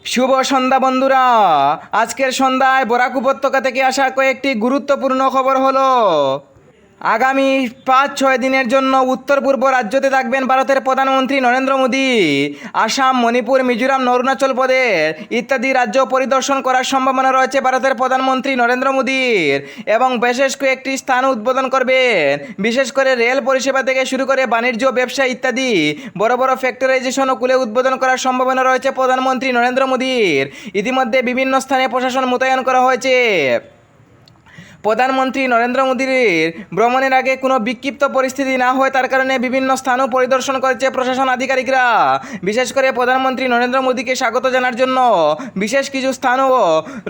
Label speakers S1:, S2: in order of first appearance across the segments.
S1: শুভ সন্ধ্যা বন্ধুরা। আজকের সন্ধ্যায় বরাক উপত্যকা থেকে আসা কয়েকটি গুরুত্বপূর্ণ খবর হলো, আগামী 5-6 দিনের জন্য উত্তর পূর্ব রাজ্যতে থাকবেন ভারতের প্রধানমন্ত্রী নরেন্দ্র মোদী। আসাম, মণিপুর, মিজোরাম, অরুণাচল প্রদেশ ইত্যাদি রাজ্য পরিদর্শন করার সম্ভাবনা রয়েছে ভারতের প্রধানমন্ত্রী নরেন্দ্র মোদীর, এবং বিশেষ কয়েকটি স্থান উদ্বোধন করবেন। বিশেষ করে রেল পরিষেবা থেকে শুরু করে বাণিজ্য, ব্যবসা ইত্যাদি বড় বড় ফ্যাক্টরাইজেশন ও খুলে উদ্বোধন করার সম্ভাবনা রয়েছে প্রধানমন্ত্রী নরেন্দ্র মোদীর। ইতিমধ্যে বিভিন্ন স্থানে প্রশাসন মোতায়েন করা হয়েছে। প্রধানমন্ত্রী নরেন্দ্র মোদীর ভ্রমণের আগে কোনো বিক্ষিপ্ত পরিস্থিতি না হয় তার কারণে বিভিন্ন স্থানও পরিদর্শন করেছে প্রশাসন আধিকারিকরা। বিশেষ করে প্রধানমন্ত্রী নরেন্দ্র মোদীকে স্বাগত জানার জন্য বিশেষ কিছু স্থানও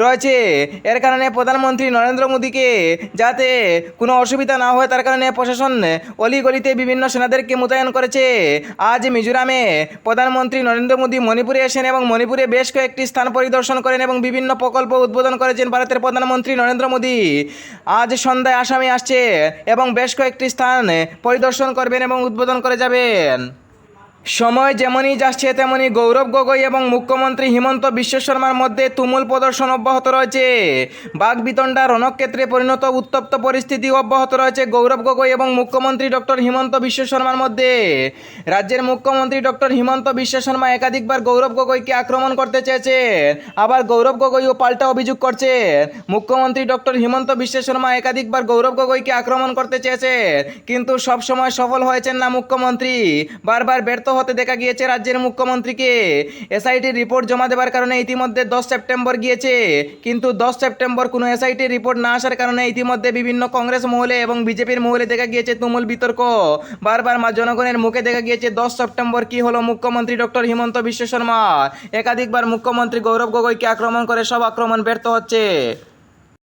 S1: রয়েছে। এর কারণে প্রধানমন্ত্রী নরেন্দ্র মোদীকে যাতে কোনো অসুবিধা না হয় তার কারণে প্রশাসন অলিগলিতে বিভিন্ন সেনাদেরকে মোতায়েন করেছে। আজ মিজোরামে প্রধানমন্ত্রী নরেন্দ্র মোদী মণিপুরে আসেন এবং মণিপুরে বেশ কয়েকটি স্থান পরিদর্শন করেন এবং বিভিন্ন প্রকল্প উদ্বোধন করেছেন ভারতের প্রধানমন্ত্রী নরেন্দ্র মোদী। আজ সন্ধ্যায় আসামে আসছে এবং বেশ কয়েকটি স্থান পরিদর্শন করবেন এবং উদ্বোধন করে যাবেন। সময় যেমনই যাচ্ছে তেমনি গৌরব গগৈ এবং মুখ্যমন্ত্রী হিমন্ত বিশ্ব শর্মার মধ্যে তুমুল প্রদর্শন অব্যাহত রয়েছে। বাগবিতণ্ডা রণক্ষেত্রে পরিণত উত্তপ্ত পরিস্থিতি অব্যাহত রয়েছে গৌরব গগৈ এবং মুখ্যমন্ত্রী ডক্টর হিমন্ত বিশ্ব শর্মার মধ্যে। রাজ্যের মুখ্যমন্ত্রী ডক্টর হিমন্ত বিশ্ব শর্মা একাধিকবার গৌরব গগৈকে আক্রমণ করতে চেয়েছেন, আবার গৌরব গগৈও পাল্টা অভিযোগ করছেন। মুখ্যমন্ত্রী ডক্টর হিমন্ত বিশ্ব শর্মা একাধিকবার গৌরব গগৈকে আক্রমণ করতে চেয়েছেন, কিন্তু সবসময় সফল হয়েছেন না মুখ্যমন্ত্রী। বারবার ব্যর্থ হতে দেখা গিয়েছে রাজ্যের মুখ্যমন্ত্রীকে। এসআইটির রিপোর্ট জমা দেওয়ার কারণে ইতিমধ্যে 10 সেপ্টেম্বর গিয়েছে, কিন্তু 10 সেপ্টেম্বর কোনো এসআইটির রিপোর্ট না আসার কারণে ইতিমধ্যে বিভিন্ন কংগ্রেস মহলে এবং বিজেপির মহলে দেখা গিয়েছে তুমুল বিতর্ক। বারবার জনগণের মুখে দেখা গিয়েছে 10 সেপ্টেম্বর কি হলো মুখ্যমন্ত্রী ডক্টর হিমন্ত বিশ্ব শর্মা। একাধিকবার মুখ্যমন্ত্রী গৌরব গগৈকে আক্রমণ করে সব আক্রমণ ব্যর্থ হচ্ছে।